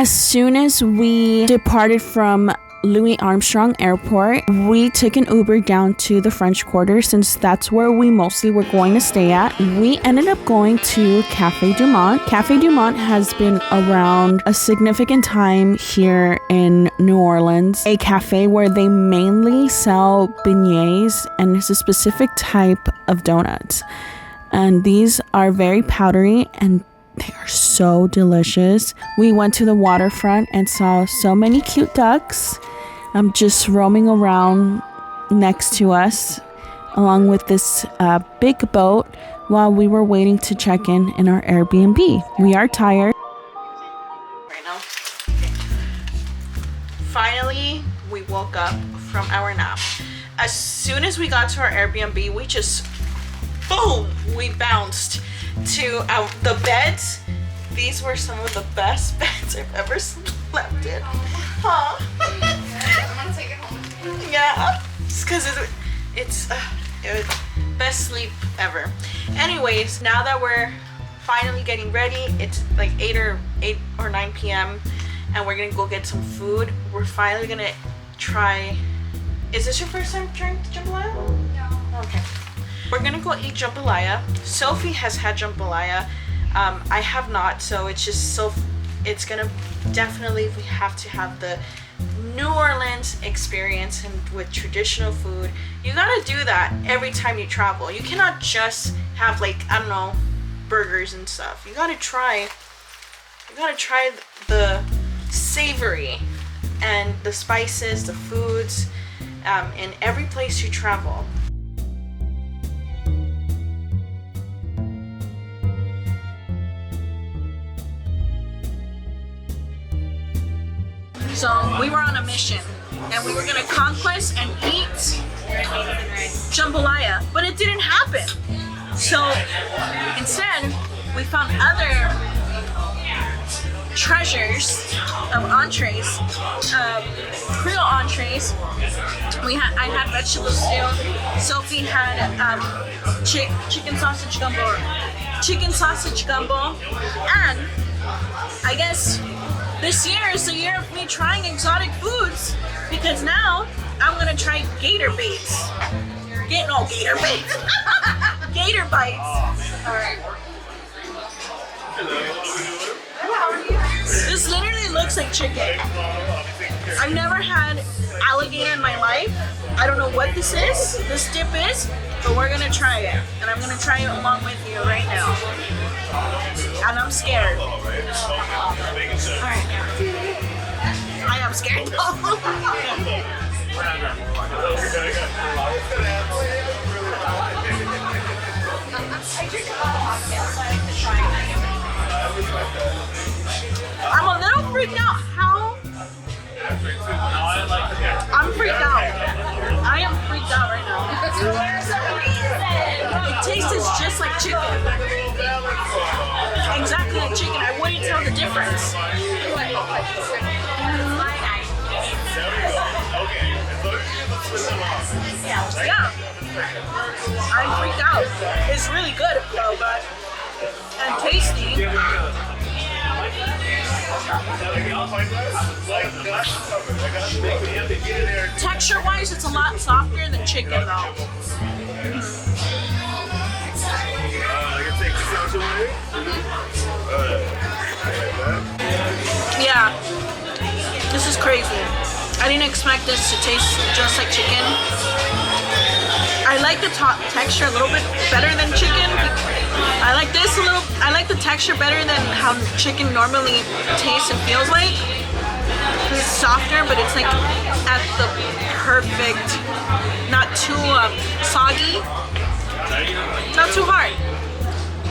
As soon as we departed from Louis Armstrong Airport, we took an Uber down to the French Quarter since that's where we mostly were going to stay at. We ended up going to Cafe Du Monde. Cafe Du Monde has been around a significant time here in New Orleans, a cafe where they mainly sell beignets and it's a specific type of donuts. And these are very powdery and they are so delicious. We went to the waterfront and saw so many cute ducks just roaming around next to us, along with this big boat while we were waiting to check in our Airbnb. We are tired. Right now. Finally, we woke up from our nap. As soon as we got to our Airbnb, we just, boom, we bounced to the beds. These were some of the best beds I've ever slept in. Huh? I'm gonna take it home. Yeah, just because it's best sleep ever. Anyways, now that we're finally getting ready, it's like 8 or 9 p.m. and we're gonna go get some food. We're finally gonna try. Is this your first time trying jambalaya? No. Okay. We're gonna go eat jambalaya. Sophie has had jambalaya. I have not, so it's just it's gonna definitely, we have to have the New Orleans experience and with traditional food. You gotta do that every time you travel. You cannot just have like, I don't know, burgers and stuff. You gotta try the savory and the spices, the foods, in every place you travel. So we were on a mission and we were gonna conquest and eat jambalaya, but it didn't happen. So instead, we found other treasures of entrees, Creole entrees. I had vegetable stew. Sophie had chicken sausage gumbo, and I guess this year is the year of me trying exotic foods because now I'm gonna try gator baits. Gator baits. Gator bites. Alright. This literally looks like chicken. I've never had alligator in my life. I don't know what this dip is, but we're gonna try it. And I'm gonna try it along with you right now. And I'm scared. Alright. I am scared though. I'm a little freaked out how I'm freaked out. I am freaked out right now. It tastes just like chicken. Exactly like chicken. I wouldn't tell the difference. Yeah. I'm freaked out. It's really good though, but and tasty. Texture wise, it's a lot softer than chicken though. Yeah, this is crazy. I didn't expect this to taste just like chicken. I like the texture a little bit better than chicken. I like the texture better than how chicken normally tastes and feels like. It's softer, but it's like at the perfect, not too soggy, not too hard.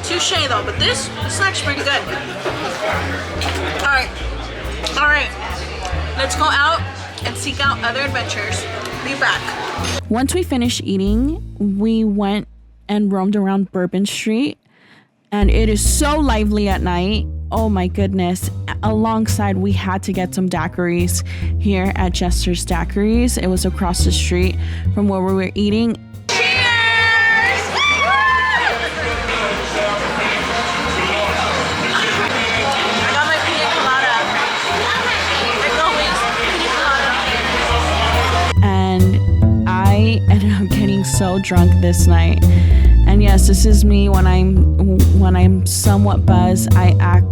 Touche though, but this is actually pretty good. Alright, let's go out and seek out other adventures. Be back. Once we finished eating, we went and roamed around Bourbon Street, and it is so lively at night. Oh my goodness. Alongside, we had to get some daiquiris here at Jester's Daiquiris. It was across the street from where we were eating. so drunk this night. And yes, this is me when I'm somewhat buzzed. I act.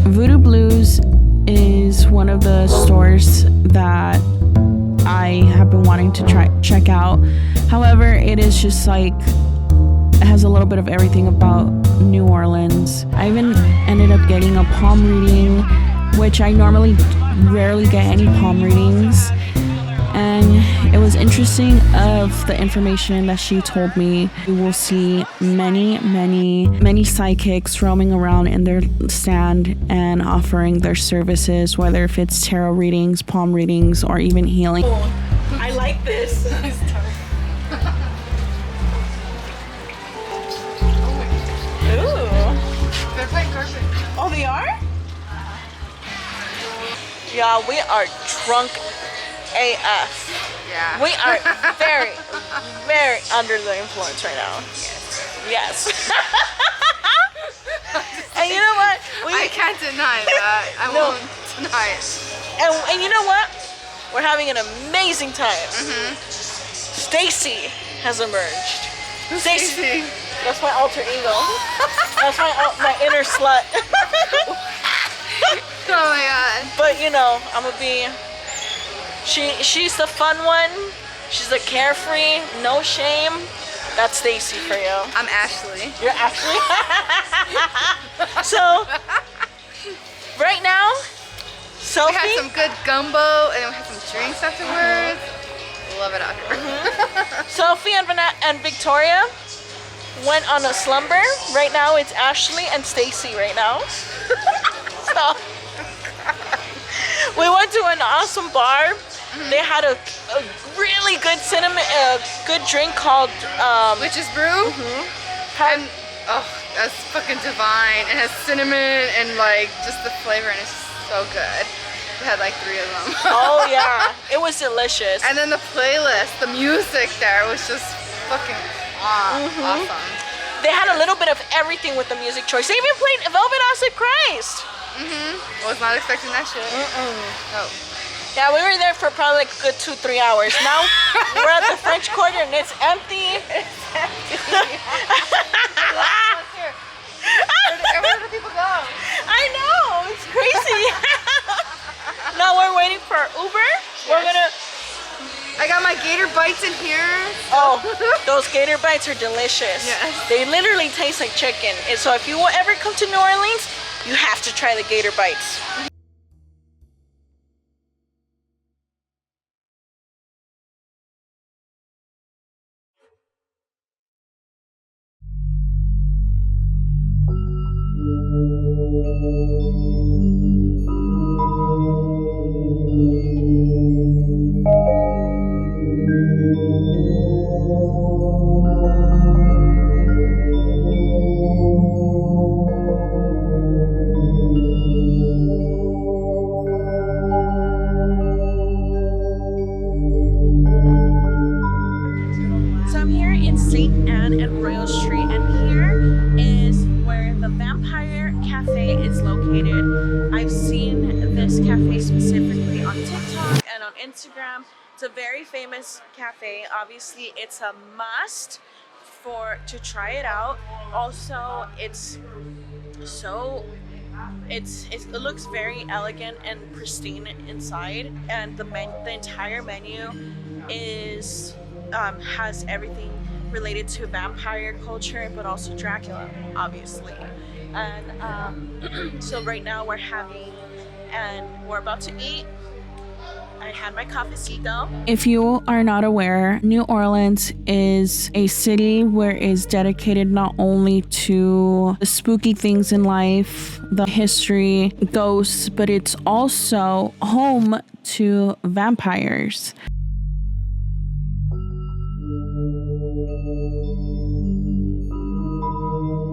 Voodoo Blues is one of the stores that I have been wanting to check out. However, it is just like, it has a little bit of everything about New Orleans. I even ended up getting a palm reading, which I normally rarely get any palm readings. And it was interesting of the information that she told me. You will see many psychics roaming around in their stand and offering their services, whether if it's tarot readings, palm readings, or even healing. Oh, I like this. Ooh. They're playing carpet. Oh, they are? Yeah, we are drunk AF. Yeah. We are very under the influence right now. Yes. And you know what? I can't deny that. I won't deny it. And you know what? We're having an amazing time. Stacy has emerged. Stacy. That's my alter ego. That's my inner slut. Oh my god. But you know, I'm gonna be. She's the fun one. She's the carefree, no shame. That's Stacy for you. I'm Ashley. You're Ashley. So right now, Sophie. We had some good gumbo and we had some drinks afterwards. Love it out here. Sophie and Victoria went on a slumber. Right now it's Ashley and Stacy right now. So we went to an awesome bar. They had a really good good drink called Witch's Brew. And oh, that's fucking divine. It has cinnamon and like just the flavor, and it's so good. We had like 3 of them. Oh yeah, it was delicious. And then the playlist, the music there was just fucking awesome. They had a little bit of everything with the music choice. They even played Velvet Acid Christ. Was not expecting that shit. Oh. Yeah, we were there for probably like a good 2-3 hours. Now we're at the French Quarter and it's empty. Where do people go? I know, it's crazy. Now we're waiting for Uber. We're gonna. I got my Gator bites in here. Oh, those Gator bites are delicious. Yes. They literally taste like chicken. And so if you will ever come to New Orleans, you have to try the Gator bites. Instagram. It's a very famous cafe. Obviously, it's a must to try it out. Also, it looks very elegant and pristine inside, and the entire menu is has everything related to vampire culture, but also Dracula, obviously. And so right now we're about to eat. I had my cafecito. If you are not aware, New Orleans is a city where it's dedicated not only to the spooky things in life, the history, ghosts, but it's also home to vampires.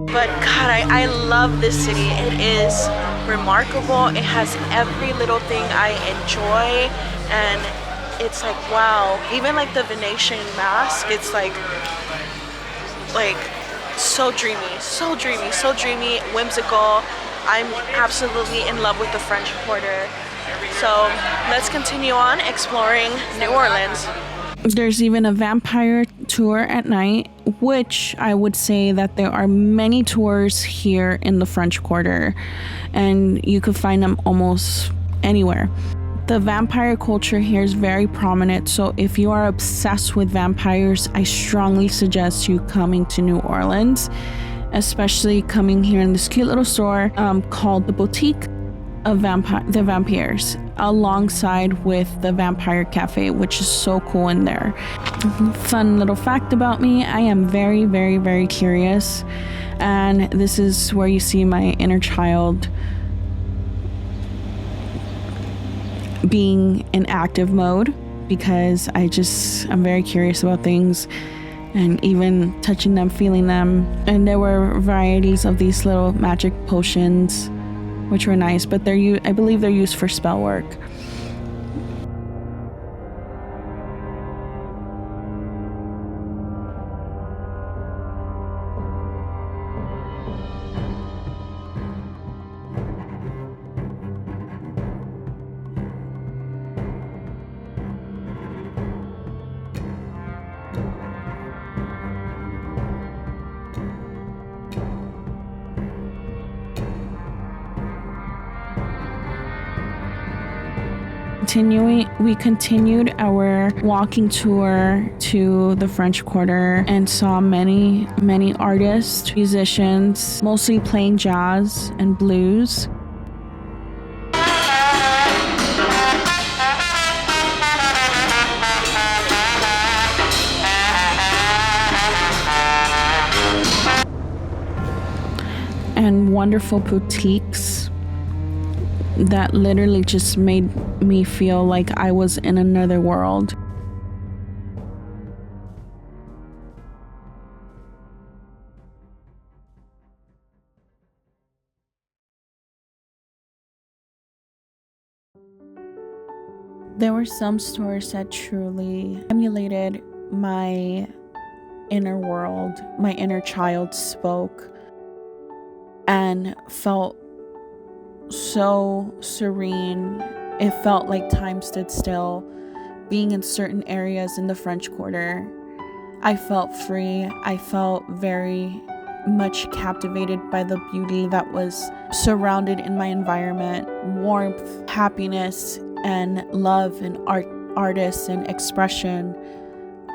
But God, I love this city. It is remarkable. It has every little thing I enjoy, and it's like, wow. Even like the Venetian mask, it's like so dreamy, whimsical. I'm absolutely in love with the French Quarter. So let's continue on exploring New Orleans. There's even a vampire tour at night, which I would say that there are many tours here in the French Quarter, and you could find them almost anywhere. The vampire culture here is very prominent, so if you are obsessed with vampires, I strongly suggest you coming to New Orleans, especially coming here in this cute little store called the Boutique of the Vampires, alongside with the Vampire Cafe, which is so cool in there. Fun little fact about me, I am very, very, very curious, and this is where you see my inner child being in active mode, because I'm very curious about things, and even touching them, feeling them. And there were varieties of these little magic potions, which were nice, but I believe they're used for spell work. We continued our walking tour to the French Quarter and saw many, many artists, musicians, mostly playing jazz and blues. And wonderful boutiques that literally just made me feel like I was in another world. There were some stores that truly emulated my inner world. My inner child spoke and felt so serene. It felt like time stood still. Being in certain areas in the French Quarter, I felt free. I felt very much captivated by the beauty that was surrounded in my environment. Warmth, happiness, and love, and artists and expression,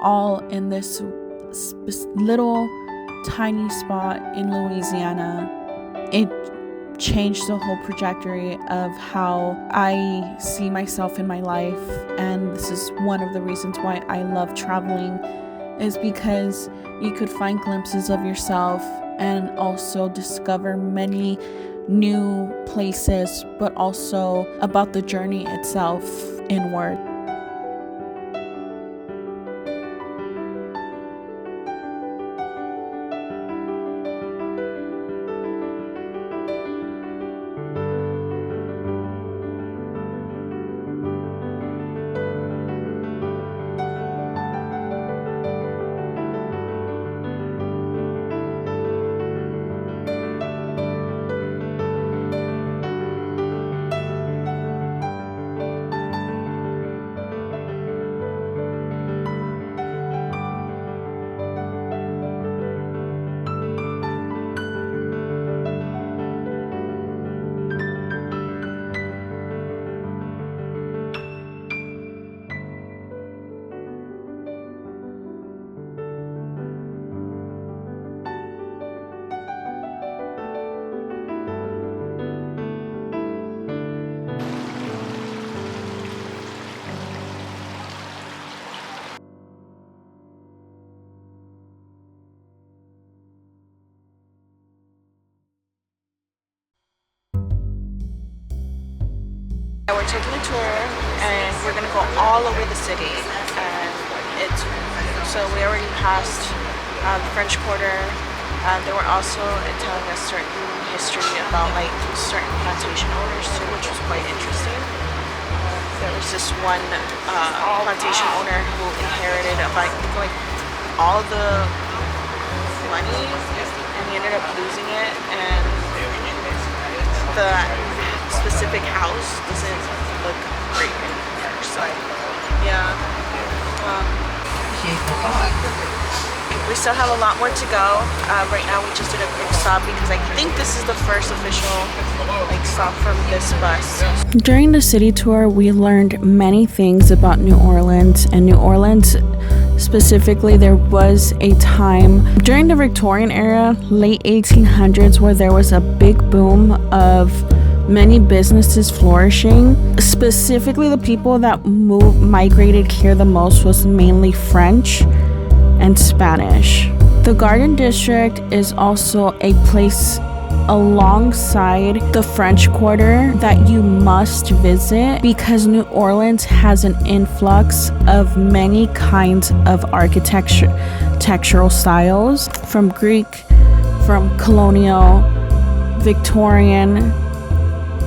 all in this little tiny spot in Louisiana. It changed the whole trajectory of how I see myself in my life, and this is one of the reasons why I love traveling, is because you could find glimpses of yourself and also discover many new places, but also about the journey itself inward. We're taking a tour, and we're gonna go all over the city. And so we already passed the French Quarter. They were also telling us certain history about like certain plantation owners too, which was quite interesting. There was this one plantation owner who inherited like all the money, and he ended up losing it, and the specific house doesn't look great anymore. So yeah, We still have a lot more to go. Right now we just did a quick stop because I think this is the first official stop from this bus. During the city tour, we learned many things about New Orleans, and New Orleans specifically, there was a time during the Victorian era, late 1800s, where there was a big boom of many businesses flourishing. Specifically, the people that migrated here the most was mainly French and Spanish. The Garden District is also a place alongside the French Quarter that you must visit because New Orleans has an influx of many kinds of architectural styles, from Greek, from colonial, Victorian,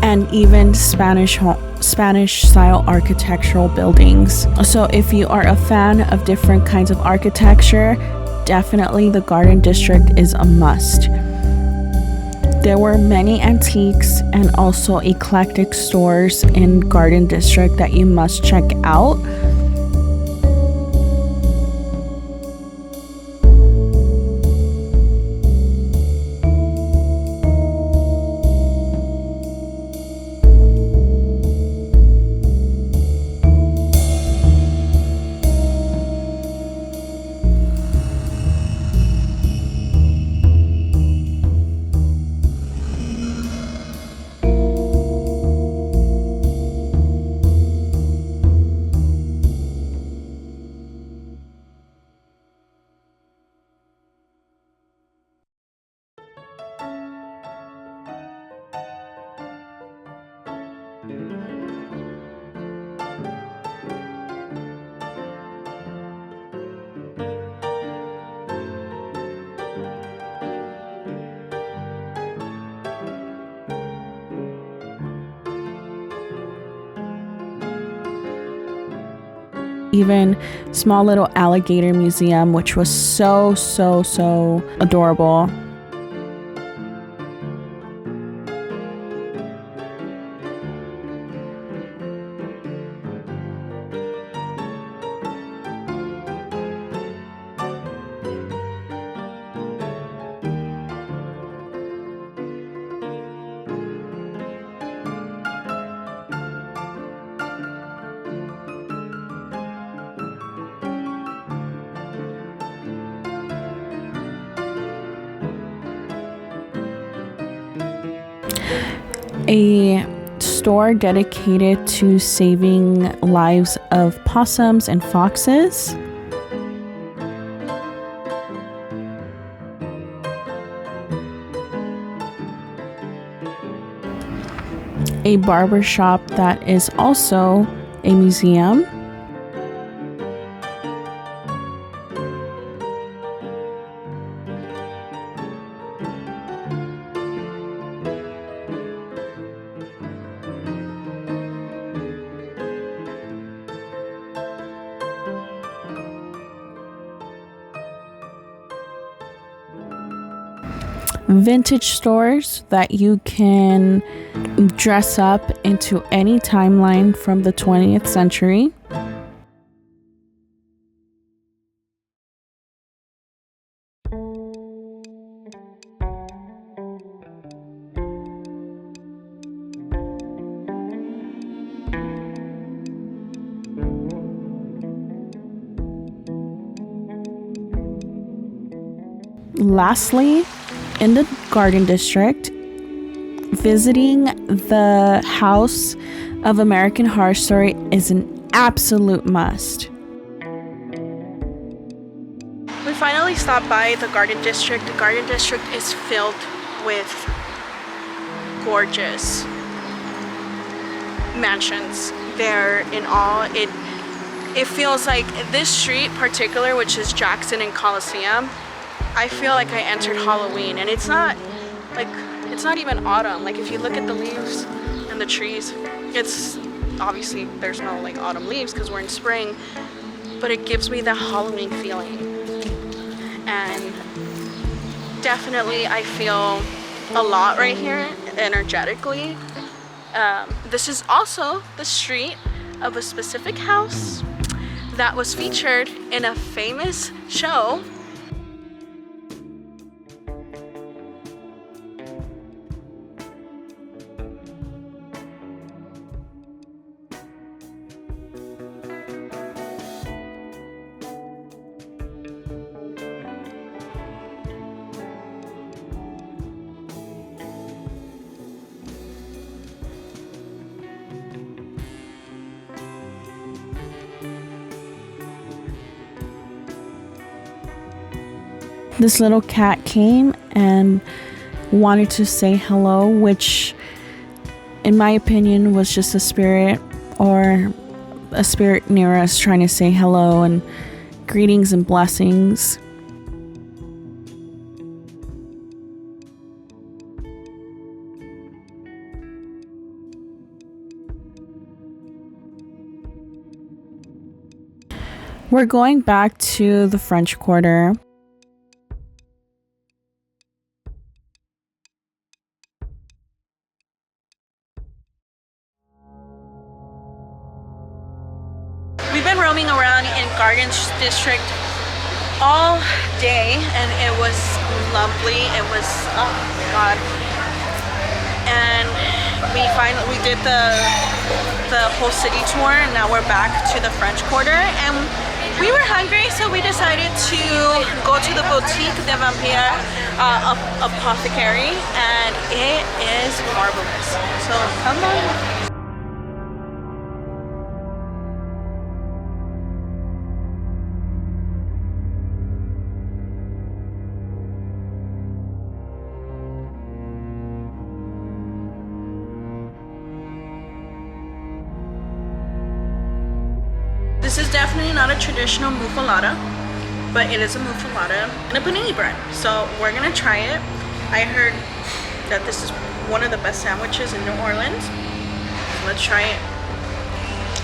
and even Spanish style architectural buildings. So if you are a fan of different kinds of architecture, definitely the Garden District is a must. There were many antiques and also eclectic stores in Garden District that you must check out. Even small little alligator museum, which was so adorable. A store dedicated to saving lives of possums and foxes. A barber shop that is also a museum. Vintage stores that you can dress up into any timeline from the 20th century. Lastly, in the Garden District, visiting the House of American Horror Story is an absolute must. We finally stopped by the Garden District. The Garden District is filled with gorgeous mansions. They're in all, it feels like this street particular, which is Jackson and Coliseum, I feel like I entered Halloween, and it's not even autumn. Like, if you look at the leaves and the trees, it's obviously there's no like autumn leaves because we're in spring, but it gives me that Halloween feeling. And definitely I feel a lot right here energetically. This is also the street of a specific house that was featured in a famous show. This little cat came and wanted to say hello, which in my opinion was just a spirit, or a spirit near us trying to say hello and greetings and blessings. We're going back to the French Quarter. We've been roaming around in Gardens District all day, and it was lovely. It was, oh my god. And we did the whole city tour, and now we're back to the French Quarter. And we were hungry, so we decided to go to the Boutique de Vampire Apothecary, and it is marvelous. So come on. This is definitely not a traditional muffaletta, but it is a muffaletta and a panini bread. So we're gonna try it. I heard that this is one of the best sandwiches in New Orleans. So let's try it.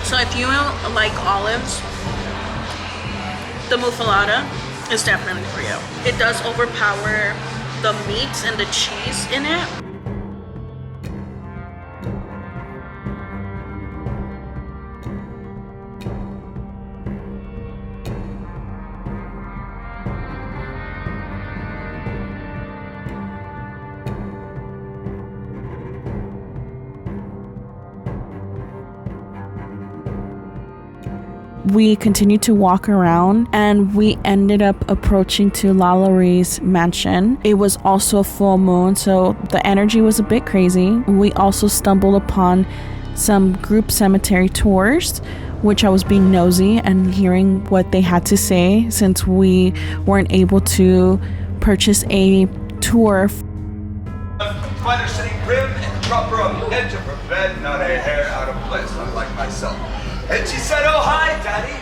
So if you like olives, the muffaletta is definitely for you. It does overpower the meats and the cheese in it. We continued to walk around, and we ended up approaching to Laries mansion. It was also a full moon, so the energy was a bit crazy. We also stumbled upon some group cemetery tours, which I was being nosy and hearing what they had to say, since we weren't able to purchase a tour. Find her sitting prim and proper on the edge of her bed, not a hair out of place, unlike myself. And she said, "Oh, hi, Daddy.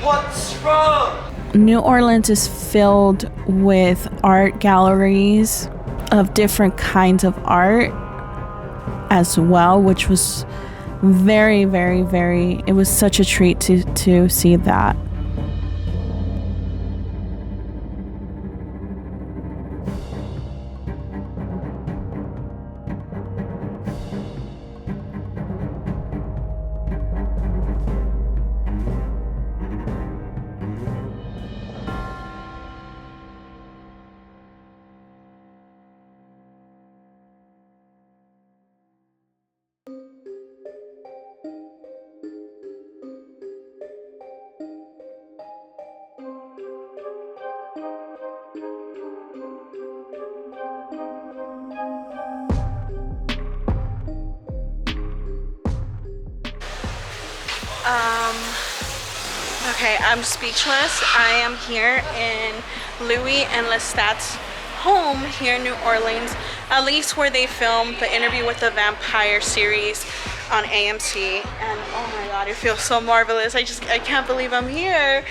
What's wrong?" New Orleans is filled with art galleries of different kinds of art as well, which was very, it was such a treat to see that. Okay, I'm speechless. I am here in Louis and Lestat's home here in New Orleans, at least where they filmed the Interview with the Vampire series on AMC. And oh my god, it feels so marvelous. I can't believe I'm here.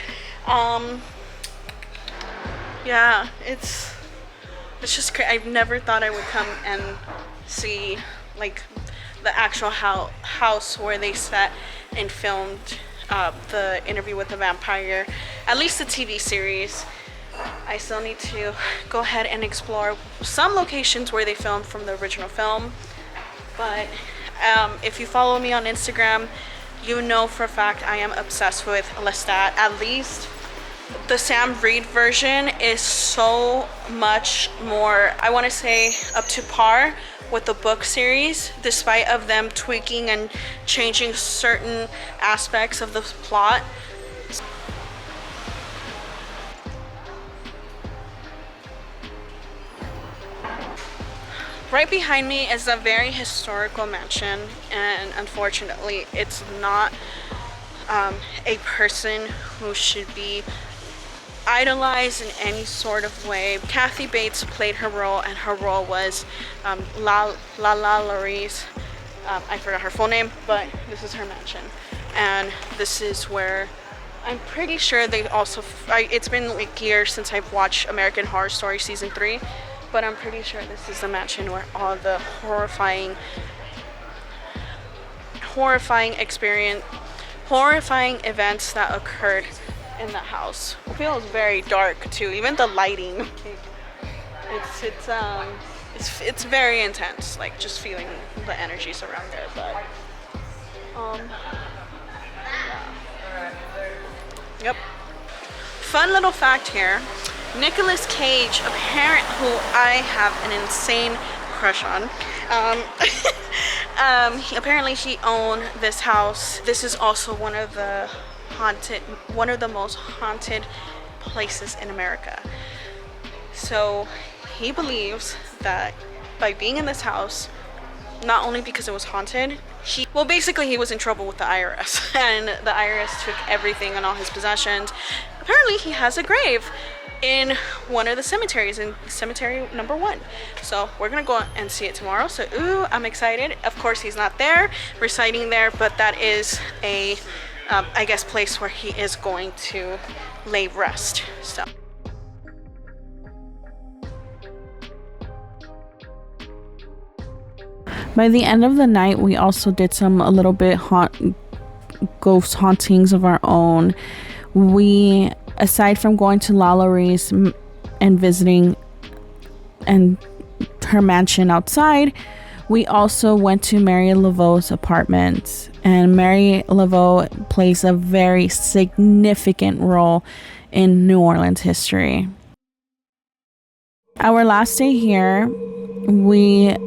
Yeah, it's just crazy. I've never thought I would come and see like the actual house where they sat and filmed the Interview with the Vampire, at least the TV series. I still need to go ahead and explore some locations where they filmed from the original film. But if you follow me on Instagram, you know for a fact I am obsessed with Lestat. At least the Sam Reed version is so much more, I want to say, up to par with the book series, despite of them tweaking and changing certain aspects of the plot. Right behind me is a very historical mansion, and unfortunately it's not a person who should be idolized in any sort of way. Kathy Bates played her role, and her role was Laries. I forgot her full name, but this is her mansion, and this is where I'm pretty sure they also, it's been like years since I've watched American Horror Story season 3, but I'm pretty sure this is the mansion where all the horrifying events that occurred in the house. It feels very dark too. Even the lighting, it's very intense. Like just feeling the energies around there. But yep. Fun little fact here. Nicolas Cage, a parent who I have an insane crush on. Apparently he owned this house. This is also one of the most haunted places in America. So he believes that by being in this house, not only because it was haunted, he was in trouble with the IRS, and the IRS took everything and all his possessions. Apparently he has a grave in one of the cemeteries, in cemetery number 1. So we're gonna go and see it tomorrow. So I'm excited. Of course he's not there reciting there, but that is a I guess place where he is going to lay rest. So by the end of the night, we also did a little bit ghost hauntings of our own. We, aside from going to Laries and visiting and her mansion outside, we also went to Mary Laveau's apartment. And Mary Laveau plays a very significant role in New Orleans history. Our last day here, we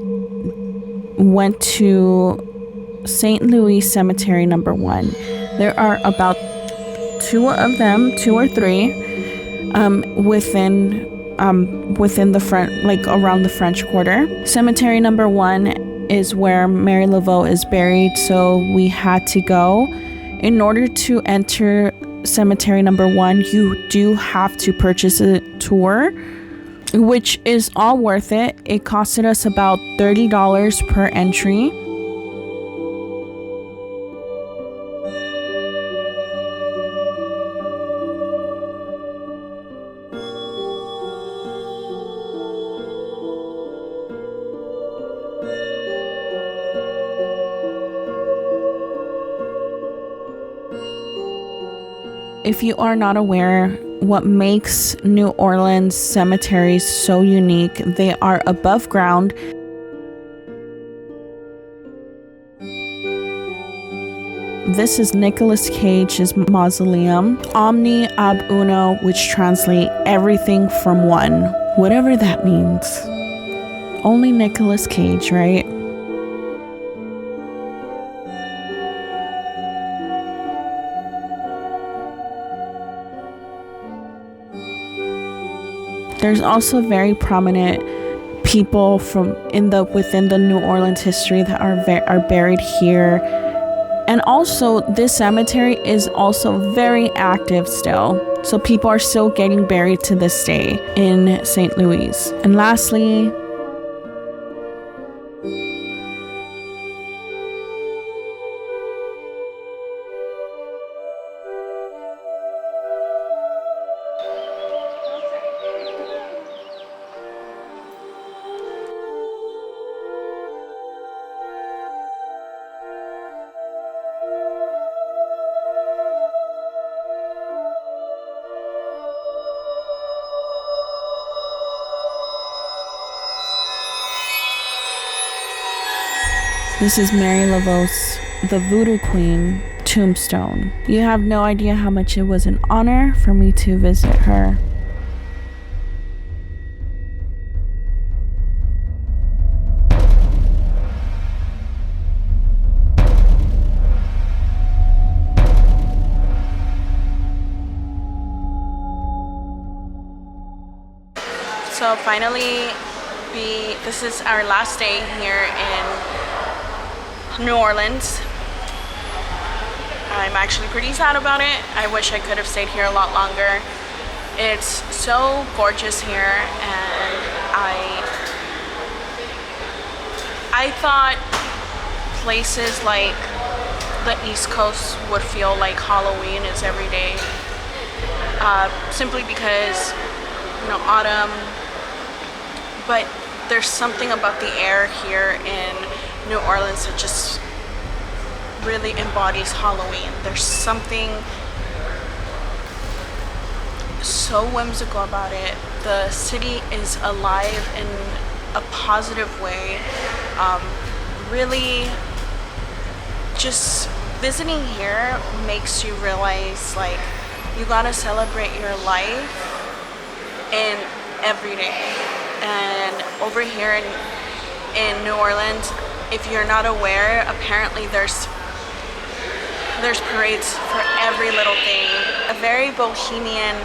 went to St. Louis Cemetery number 1. There are about 2 of them, 2 or 3, within the front, like around the French Quarter. Cemetery number 1 is where Mary Laveau is buried, so we had to go. In order to enter cemetery number 1, you do have to purchase a tour, which is all worth it. It costed us about $30 per entry. If you are not aware, what makes New Orleans cemeteries so unique, they are above ground. This is Nicolas Cage's mausoleum, Omni ab uno, which translates everything from one, whatever that means. Only Nicolas Cage, right? There's also very prominent people within the New Orleans history that are buried here. And also, this cemetery is also very active still. So people are still getting buried to this day in St. Louis. And lastly, this is Mary Laveau's The Voodoo Queen tombstone. You have no idea how much it was an honor for me to visit her. So finally, this is our last day here in New Orleans. I'm actually pretty sad about it. I wish I could have stayed here a lot longer. It's so gorgeous here, and I thought places like the East Coast would feel like Halloween is every day, simply because, you know, autumn. But there's something about the air here in New Orleans that just really embodies Halloween. There's something so whimsical about it. The city is alive in a positive way. Really, just visiting here makes you realize, like, you gotta celebrate your life in every day. And over here in New Orleans, if you're not aware, apparently there's parades for every little thing. A very bohemian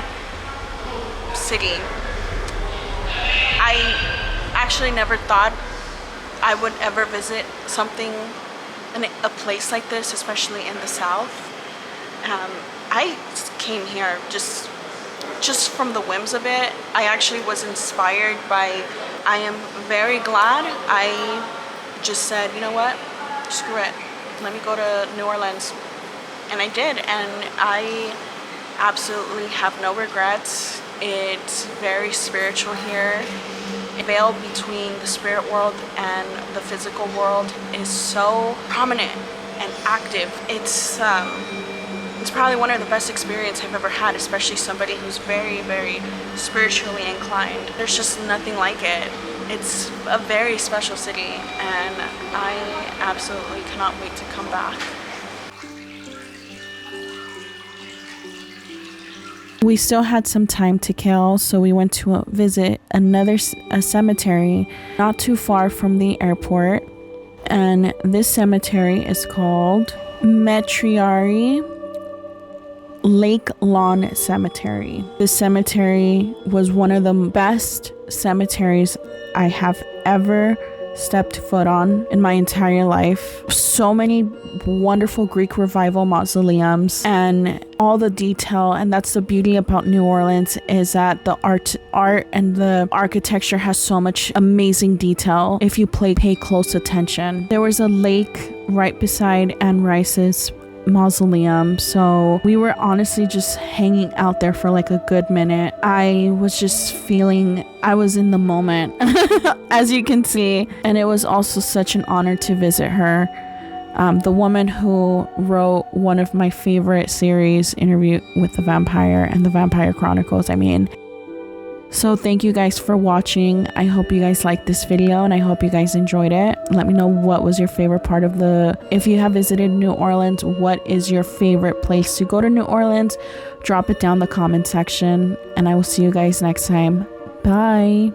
city. I actually never thought I would ever visit something in a place like this, especially in the South. I came here just from the whims of it. I actually was inspired by, I am very glad I just said, you know what, screw it, let me go to New Orleans. And I did, and I absolutely have no regrets. It's very spiritual here. The veil between the spirit world and the physical world is so prominent and active. It's probably one of the best experiences I've ever had, especially somebody who's very, very spiritually inclined. There's just nothing like it. It's a very special city, and I absolutely cannot wait to come back. We still had some time to kill, so we went to visit a cemetery not too far from the airport. And this cemetery is called Macleod Lake Lawn Cemetery. This cemetery was one of the best cemeteries I have ever stepped foot on in my entire life. So many wonderful Greek revival mausoleums and all the detail, and that's the beauty about New Orleans, is that the art and the architecture has so much amazing detail if you pay close attention. There was a lake right beside Anne Rice's mausoleum, so we were honestly just hanging out there for like a good minute. I was just feeling I was in the moment as you can see, and it was also such an honor to visit her. The woman who wrote one of my favorite series, Interview with the Vampire and the Vampire Chronicles, So thank you guys for watching. I hope you guys liked this video, and I hope you guys enjoyed it. Let me know what was your favorite part of if you have visited New Orleans, what is your favorite place to go to New Orleans? Drop it down in the comment section, and I will see you guys next time. Bye.